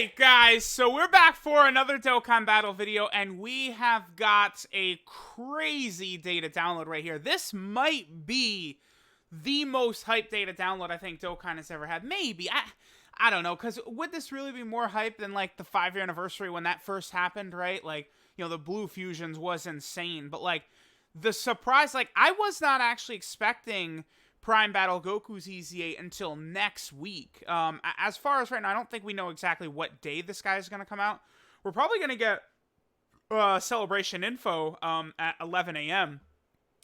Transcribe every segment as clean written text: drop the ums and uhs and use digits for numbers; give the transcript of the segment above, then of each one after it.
Alright guys, so we're back for another Dokkan battle video, and we have got a crazy data download right here. This might be the most hyped data download I think Dokkan has ever had. Maybe. I don't know, because would this really be more hype than like the 5-year anniversary when that first happened, right? Like, you know, the Blue Fusions was insane, but like, the surprise, like, I was not actually expecting Prime Battle Goku's EZA until next week. As far as right now, I don't think we know exactly what day this guy is going to come out. We're probably going to get celebration info at 11 a.m.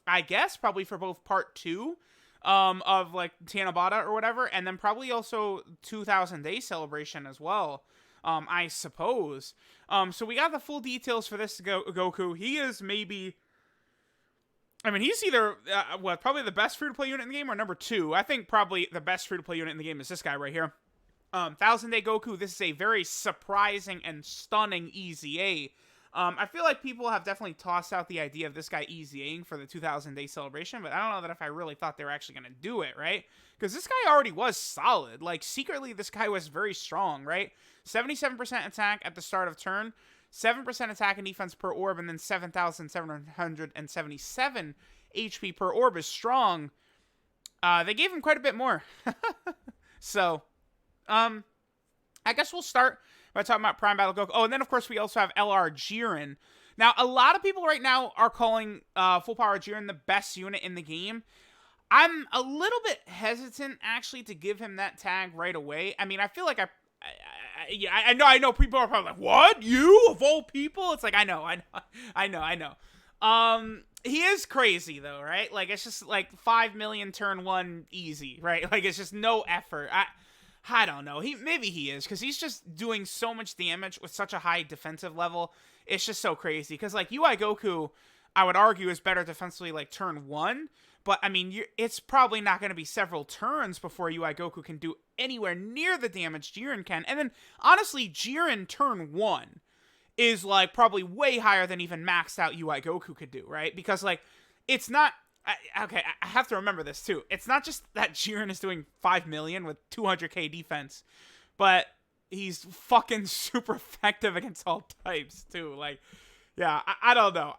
I guess probably for both part 2 of like Tanabata or whatever, and then probably also 2000 day celebration as well. I suppose. So we got the full details for this Goku. He is maybe, I mean, he's either, probably the best free-to-play unit in the game, or number 2. I think probably the best free-to-play unit in the game is this guy right here. 1000 Day Goku, this is a very surprising and stunning EZA. I feel like people have definitely tossed out the idea of this guy EZAing for the 2000 Day celebration, but I don't know that if I really thought they were actually going to do it, right? Because this guy already was solid. Like, secretly, this guy was very strong, right? 77% attack at the start of turn, 7% attack and defense per orb, and then 7,777 HP per orb is strong. They gave him quite a bit more. So, I guess we'll start by talking about Prime Battle Goku. Oh, and then, of course, we also have LR Jiren. Now, a lot of people right now are calling Full Power Jiren the best unit in the game. I'm a little bit hesitant, actually, to give him that tag right away. I mean, I feel like I know people are probably like, what? You of all people? It's like, I know. He is crazy though, right? Like, it's just like 5 million turn 1 easy, right? Like, it's just no effort. I don't know. Maybe he is, because he's just doing so much damage with such a high defensive level. It's just so crazy. Because like UI Goku, I would argue, is better defensively like turn 1. But, I mean, it's probably not going to be several turns before UI Goku can do anywhere near the damage Jiren can. And then, honestly, Jiren turn 1 is, like, probably way higher than even maxed out UI Goku could do, right? Because, like, it's not... Okay, I have to remember this, too. It's not just that Jiren is doing 5 million with 200k defense, but he's fucking super effective against all types, too. Like, yeah, I don't know.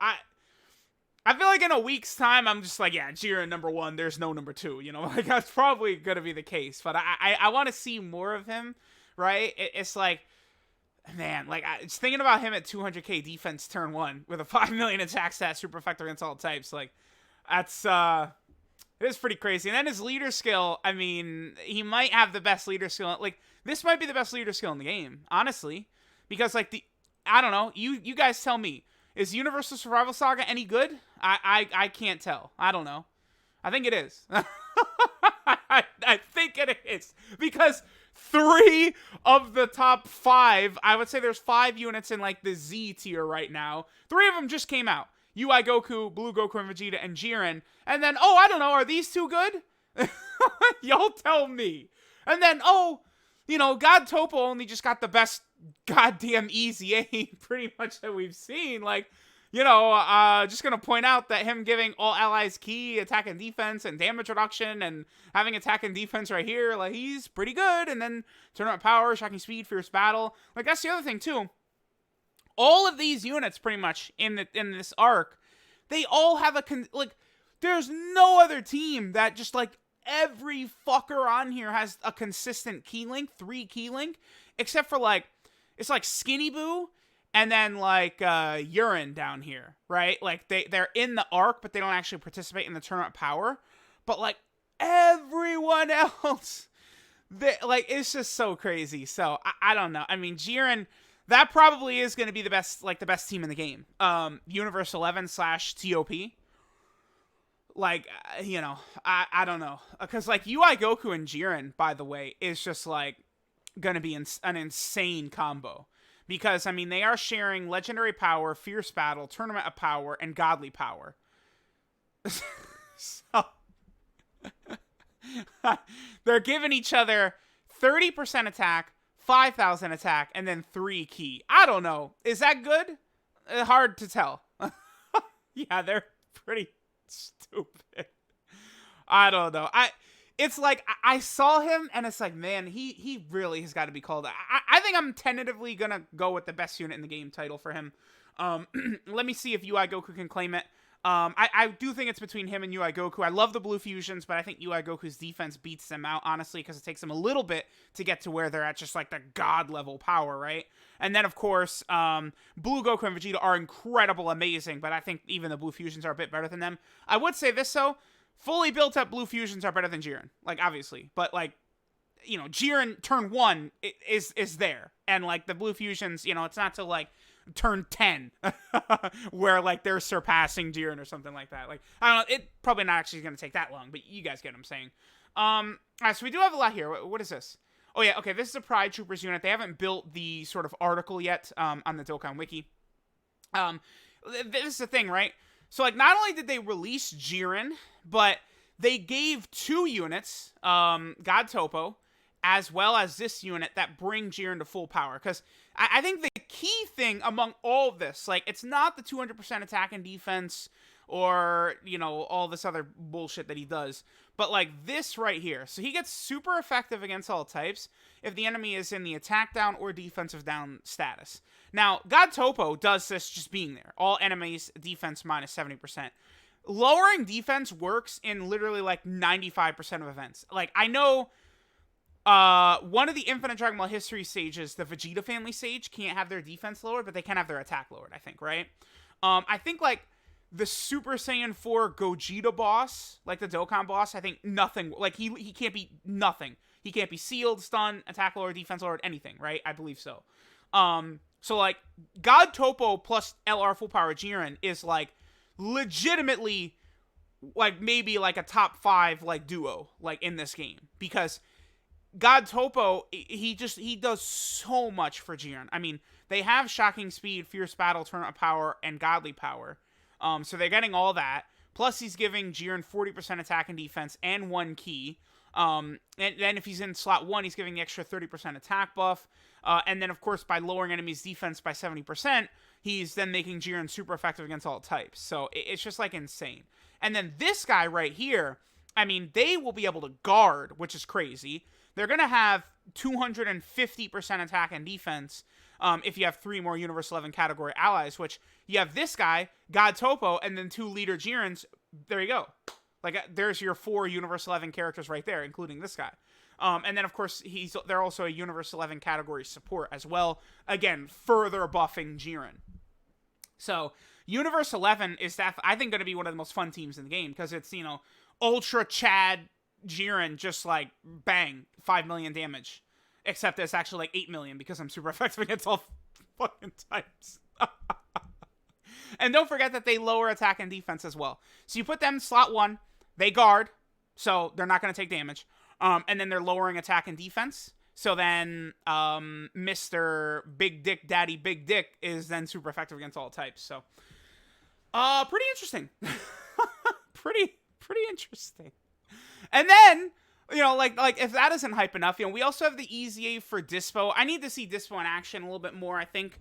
I feel like in a week's time, I'm just like, yeah, Jiren number 1, there's no number 2, you know? Like, that's probably going to be the case. But I want to see more of him, right? It's like, man, like, just thinking about him at 200k defense turn 1 with a 5 million attack stat, super effective against all types, like, that's, it is pretty crazy. And then his leader skill, I mean, he might have the best leader skill. Like, this might be the best leader skill in the game, honestly. Because, like, I don't know, you guys tell me. Is Universal Survival Saga any good? I can't tell. I don't know. I think it is. I think it is. Because 3 of the top 5, I would say there's 5 units in like the Z tier right now. 3 of them just came out. UI Goku, Blue Goku and Vegeta, and Jiren. And then, oh, I don't know, are these 2 good? Y'all tell me. And then, oh, you know, God Toppo only just got the best goddamn EZA pretty much that we've seen. Like, you know, just gonna point out that him giving all allies key, attack and defense, and damage reduction, and having attack and defense right here, like, he's pretty good. And then tournament power, shocking speed, fierce battle. Like, that's the other thing too. All of these units pretty much in this arc, they all have like, there's no other team that just like every fucker on here has a consistent key link, 3 key link, except for like, it's like Skinny Boo and then like Urine down here, right? Like they're in the arc, but they don't actually participate in the tournament power. But like everyone else, like, it's just so crazy. So I don't know. I mean, Jiren, that probably is going to be the best, like the best team in the game. Universe 11 / TOP. Like, you know, I don't know. Because, like, UI Goku and Jiren, by the way, is just, like, going to be an insane combo. Because, I mean, they are sharing Legendary Power, Fierce Battle, Tournament of Power, and Godly Power. So, they're giving each other 30% attack, 5,000 attack, and then 3 key. I don't know. Is that good? Hard to tell. Yeah, they're pretty stupid. I don't know. it's like I saw him and it's like, man, he really has got to be called. I think I'm tentatively gonna go with the best unit in the game title for him. Let me see if UI Goku can claim it. I do think it's between him and UI Goku. I love the blue fusions, but I think UI Goku's defense beats them out, honestly, because it takes them a little bit to get to where they're at just like the god level power, right? And then, of course, Blue Goku and Vegeta are incredible, amazing, but I think even the blue fusions are a bit better than them. I would say this, though. Fully built up blue fusions are better than Jiren, like, obviously. But, like, you know, Jiren turn 1 is there. And, like, the blue fusions, you know, it's not till, like, turn 10 where, like, they're surpassing Jiren or something like that. Like, I don't know, it probably not actually going to take that long, but you guys get what I'm saying. Alright, so we do have a lot here. What is this? Oh, yeah, okay, this is a Pride Troopers unit. They haven't built the sort of article yet on the Dokkan Wiki. This is the thing, right? So, like, not only did they release Jiren, but they gave 2 units, God Toppo, as well as this unit that bring Jiren to full power. Because I think the key thing among all of this, like, it's not the 200% attack and defense or, you know, all this other bullshit that he does. But, like, this right here. So he gets super effective against all types if the enemy is in the attack down or defensive down status. Now, God Toppo does this just being there. All enemies defense minus 70%. Lowering defense works in literally, like, 95% of events. Like, I know one of the Infinite Dragon Ball History stages, the Vegeta family stage, can't have their defense lowered, but they can have their attack lowered, I think, right? I think, like, the Super Saiyan 4 Gogeta boss, like the Dokkan boss, I think nothing, like, he can't be nothing. He can't be sealed, stunned, attack lowered, defense lowered, anything, right? I believe so. So, like, God Toppo plus LR full power Jiren is, like, legitimately, like, maybe, like, a top 5, like, duo, like, in this game. Because God Toppo, he does so much for Jiren. I mean, they have Shocking Speed, Fierce Battle, Tournament Power, and Godly Power. So they're getting all that. Plus, he's giving Jiren 40% attack and defense and 1 key. And then if he's in slot 1, he's giving the extra 30% attack buff. And then, of course, by lowering enemies' defense by 70%, he's then making Jiren super effective against all types. So it's just, like, insane. And then this guy right here, I mean, they will be able to guard, which is crazy. They're going to have 250% attack and defense if you have 3 more Universe 11 category allies, which you have this guy, God Toppo, and then 2 leader Jirens. There you go. Like, there's your 4 Universe 11 characters right there, including this guy. And then, of course, they're also a Universe 11 category support as well. Again, further buffing Jiren. So, Universe 11 is, I think, going to be one of the most fun teams in the game, because it's, you know, Ultra Chad Jiren, just, like, bang, 5 million damage. Except it's actually, like, 8 million, because I'm super effective against all fucking types. And don't forget that they lower attack and defense as well. So you put them in slot 1, they guard, so they're not going to take damage. And then they're lowering attack and defense. So then Mr. Big Dick Daddy Big Dick is then super effective against all types. So pretty interesting. pretty interesting. And then, you know, like if that isn't hype enough, you know, we also have the EZA for Dyspo. I need to see Dyspo in action a little bit more, I think.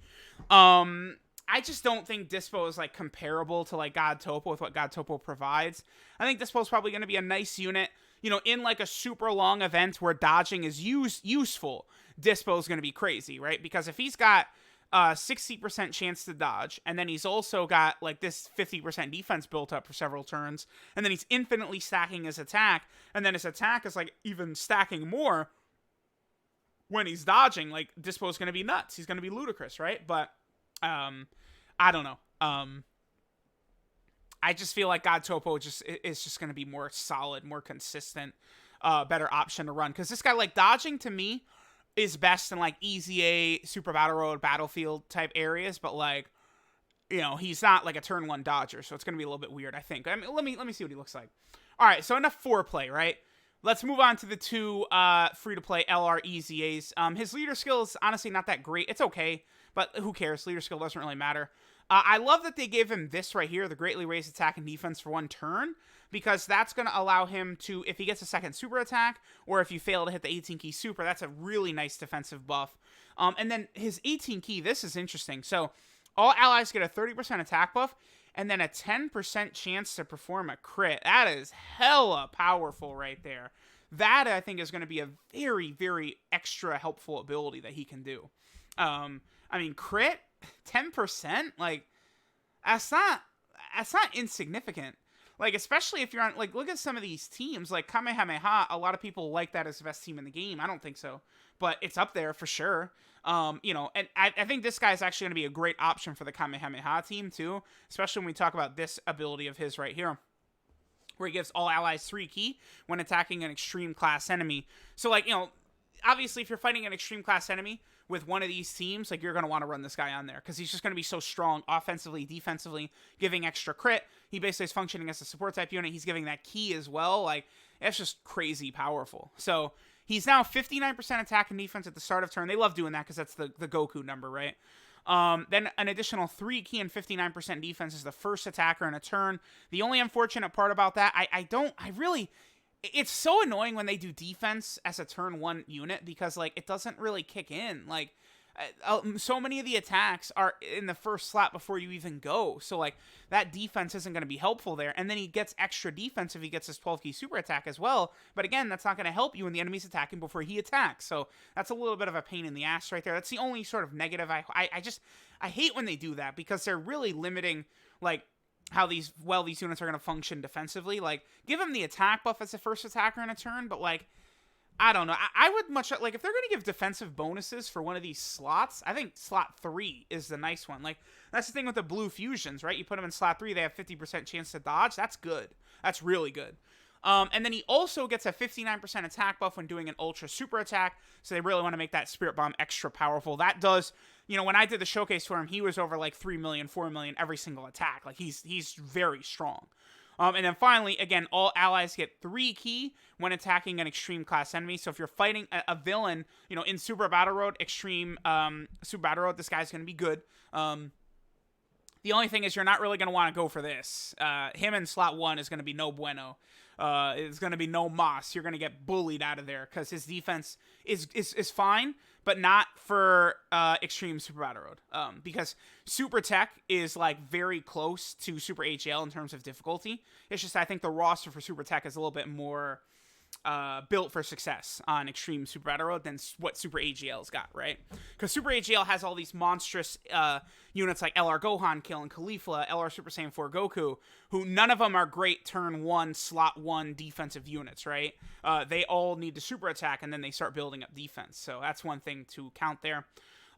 I just don't think Dyspo is, like, comparable to, like, God Toppo with what God Toppo provides. I think Dyspo is probably going to be a nice unit, you know, in, like, a super long event where dodging is useful. Dyspo is going to be crazy, right? Because if he's got 60% chance to dodge, and then he's also got, like, this 50% defense built up for several turns, and then he's infinitely stacking his attack, and then his attack is, like, even stacking more when he's dodging, like, Dyspo's going to be nuts. He's going to be ludicrous, right? But I don't know. I just feel like God Toppo is just going to be more solid, more consistent, better option to run. Because this guy, like, dodging to me is best in, like, EZA, Super Battle Road, Battlefield type areas. But, like, you know, he's not, like, a turn 1 dodger. So it's going to be a little bit weird, I think. I mean, let me see what he looks like. All right, so enough foreplay, right? Let's move on to the 2 free-to-play LR EZAs. His leader skill is honestly not that great. It's okay, but who cares? Leader skill doesn't really matter. I love that they gave him this right here, the greatly raised attack and defense for 1 turn, because that's going to allow him to, if he gets a second super attack, or if you fail to hit the 18 key super, that's a really nice defensive buff. And then his 18 key, this is interesting. So all allies get a 30% attack buff, and then a 10% chance to perform a crit. That is hella powerful right there. that I think is going to be a very, very extra helpful ability that he can do. I mean, crit 10%, like that's not insignificant. Like, especially if you're on, like, look at some of these teams, like Kamehameha. A lot of people like that as the best team in the game. I don't think so, but it's up there for sure. You know, and I think this guy is actually going to be a great option for the Kamehameha team too, especially when we talk about this ability of his right here, where he gives all allies 3 ki when attacking an extreme class enemy. So, like, you know, obviously if you're fighting an extreme class enemy with one of these teams, like, you're going to want to run this guy on there because he's just going to be so strong offensively, defensively, giving extra crit. He basically is functioning as a support type unit. He's giving that ki as well. Like, it's just crazy powerful. So he's now 59% attack and defense at the start of turn. They love doing that because that's the Goku number, right? Then an additional 3 ki and 59% defense is the first attacker in a turn. The only unfortunate part about that, it's so annoying when they do defense as a turn 1 unit because, like, it doesn't really kick in. Like, so many of the attacks are in the first slot before you even go. So, like, that defense isn't going to be helpful there. And then he gets extra defense if he gets his 12 ki super attack as well. But again, that's not going to help you when the enemy's attacking before he attacks. So that's a little bit of a pain in the ass right there. That's the only sort of negative. I hate when they do that because they're really limiting, like, how these units are going to function defensively. Like, give him the attack buff as a first attacker in a turn, but, like, I don't know. I would much, like, if they're going to give defensive bonuses for one of these slots, I think slot 3 is the nice one. Like, that's the thing with the blue fusions, right? You put them in slot 3, they have 50% chance to dodge. That's good. That's really good. And then he also gets a 59% attack buff when doing an ultra super attack, so they really want to make that Spirit Bomb extra powerful. That does, you know, when I did the showcase for him, he was over like 3 million, 4 million every single attack. Like, he's very strong. And then finally, again, all allies get 3 ki when attacking an extreme class enemy. So if you're fighting a villain, you know, in Super Battle Road, Extreme Super Battle Road, this guy's going to be good. The only thing is you're not really going to want to go for this. Him in slot 1 is going to be no bueno. It's going to be no mas. You're going to get bullied out of there because his defense is fine, but not for Extreme Super Battle Road. Because Super Tech is, like, very close to Super HL in terms of difficulty. It's just I think the roster for Super Tech is a little bit more built for success on Extreme Super Battle Road than what Super AGL's got, right? Because Super AGL has all these monstrous units like LR Gohan Kill and Caulifla, LR Super Saiyan 4 Goku, who none of them are great turn 1, slot 1 defensive units, right? They all need to super attack, and then they start building up defense. So that's one thing to count there.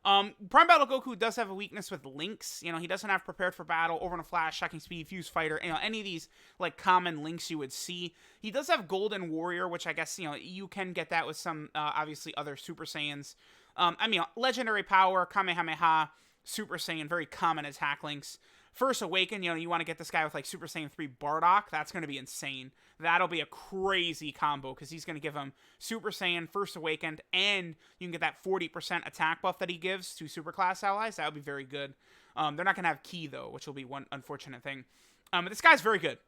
Prime Battle Goku does have a weakness with links. You know, he doesn't have Prepared for Battle, Over in a Flash, Shocking Speed, Fuse Fighter, you know, any of these, like, common links you would see. He does have Golden Warrior, which I guess, you know, you can get that with some, obviously, other Super Saiyans. I mean, Legendary Power, Kamehameha, Super Saiyan, very common attack links. First Awaken, you know, you want to get this guy with, like, Super Saiyan 3 Bardock. That's going to be insane. That'll be a crazy combo because he's going to give him Super Saiyan, First Awakened, and you can get that 40% attack buff that he gives to Super Class allies. That would be very good. They're not going to have ki, though, which will be one unfortunate thing. But this guy's very good.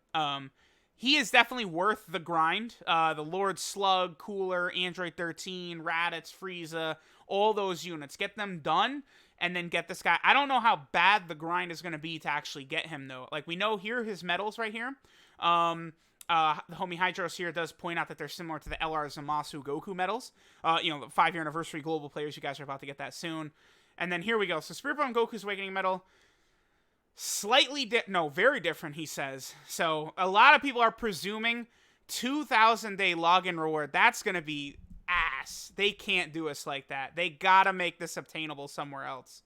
He is definitely worth the grind. The Lord Slug, Cooler, Android 13, Raditz, Frieza, all those units. Get them done. And then get this guy. I don't know how bad the grind is going to be to actually get him, though. Like, we know here, his medals right here. The homie Hydros here does point out that they're similar to the LR Zamasu Goku medals. You know, the 5-year anniversary global players. You guys are about to get that soon. And then here we go. So, Spirit Bomb Goku's Awakening medal. Very different, he says. So, a lot of people are presuming 2,000-day login reward. That's going to be ass. They can't do us like that. They gotta make this obtainable somewhere else.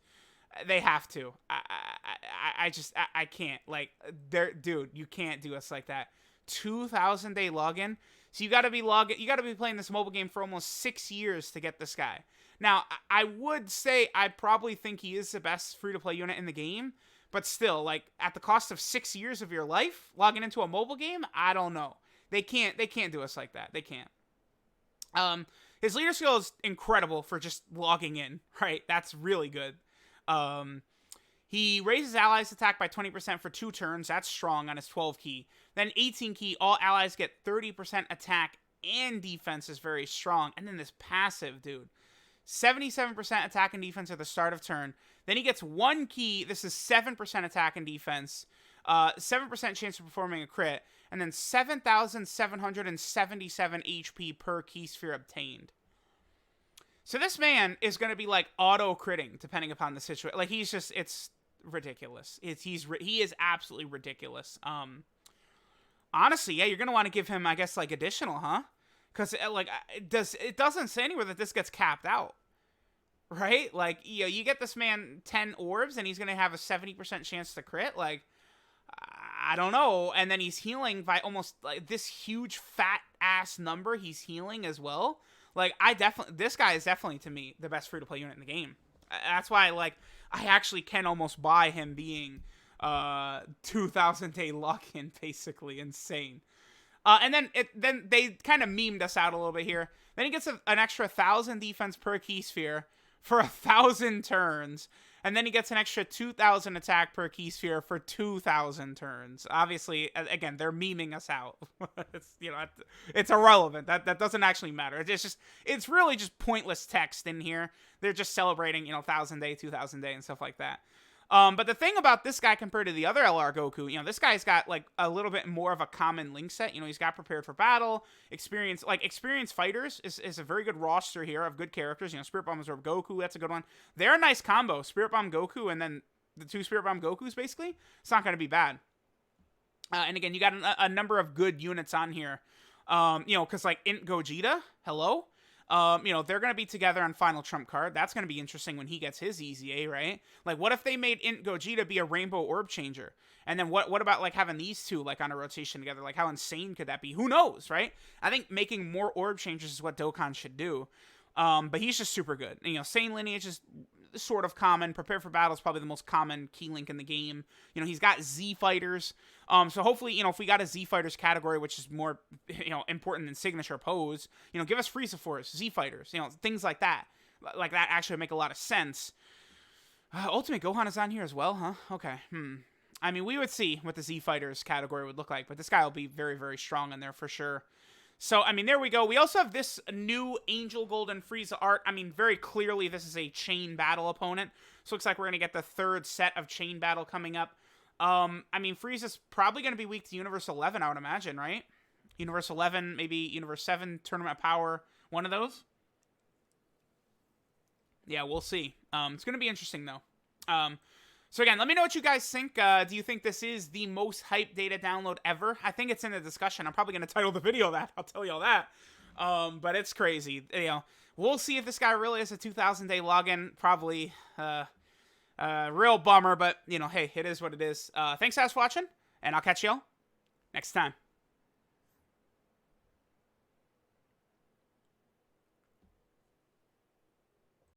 They have to. I can't. Like, dude, you can't do us like that. 2,000-day login. So you gotta be playing this mobile game for almost 6 years to get this guy. Now, I would say I probably think he is the best free-to-play unit in the game, but still, like, at the cost of 6 years of your life, logging into a mobile game, I don't know. They can't do us like that. They can't. His leader skill is incredible for just logging in, right? That's really good. He raises allies' attack by 20% for 2 turns. That's strong on his 12 ki. Then 18 ki, all allies get 30% attack and defense is very strong. And then this passive, dude. 77% attack and defense at the start of turn. Then he gets 1 ki. This is 7% attack and defense. 7% chance of performing a crit, and then 7,777 HP per key sphere obtained. So this man is going to be like auto critting depending upon the situation. Like he's just, it's ridiculous. He is absolutely ridiculous. Honestly, yeah, you're going to want to give him, I guess, like additional, huh? Because like it doesn't say anywhere that this gets capped out, right? Like you get this man 10 orbs and he's going to have a 70% chance to crit. Like I don't know. And then he's healing by almost like this huge fat ass number. He's healing as well. Like this guy is definitely to me the best free to play unit in the game. That's why I actually can almost buy him being 2,000 day lock-in, basically insane. And then they kind of memed us out a little bit here. Then he gets an extra 1,000 defense per key sphere for 1,000 turns. And then he gets an extra 2,000 attack per key sphere for 2,000 turns. Obviously, again, they're memeing us out. It's irrelevant. That doesn't actually matter. It's really just pointless text in here. They're just celebrating, 1,000 day, 2,000 day, and stuff like that. But the thing about this guy compared to the other LR Goku, this guy's got like a little bit more of a common link set. He's got prepared for battle, experienced fighters is a very good roster here of good characters. Spirit Bomb Absorb Goku, that's a good one. They're a nice combo. Spirit Bomb Goku and then the 2 Spirit Bomb Gokus, basically. It's not going to be bad. And again, you got a number of good units on here. Because like Int Gogeta, hello? They're going to be together on Final Trump card. That's going to be interesting when he gets his EZA, right? Like, what if they made Int Gogeta be a Rainbow Orb Changer? And then what about, like, having these two, like, on a rotation together? Like, how insane could that be? Who knows, right? I think making more Orb Changers is what Dokkan should do. But he's just super good. Sane Lineage is sort of common. Prepare for Battle is probably the most common key link in the game. He's got Z Fighters. So hopefully, if we got a Z Fighters category, which is more, important than Signature Pose, give us Frieza Force, Z Fighters, things like that. Like that actually make a lot of sense. Ultimate Gohan is on here as well, huh? Okay. I mean, we would see what the Z Fighters category would look like, but this guy will be very, very strong in there for sure. So, I mean, there we go. We also have this new Angel Golden Frieza art. I mean, very clearly, this is a Chain Battle opponent. So, looks like we're going to get the third set of Chain Battle coming up. I mean, Frieza's probably going to be weak to Universe 11, I would imagine, right? Universe 11, maybe Universe 7, Tournament Power, one of those. Yeah, we'll see. It's going to be interesting, though. So again, let me know what you guys think. Do you think this is the most hyped data download ever? I think it's in the discussion. I'm probably going to title the video that. I'll tell you all that. But it's crazy. We'll see if this guy really is a 2,000 day login. Probably real bummer, but hey, it is what it is. Thanks guys for watching, and I'll catch y'all next time.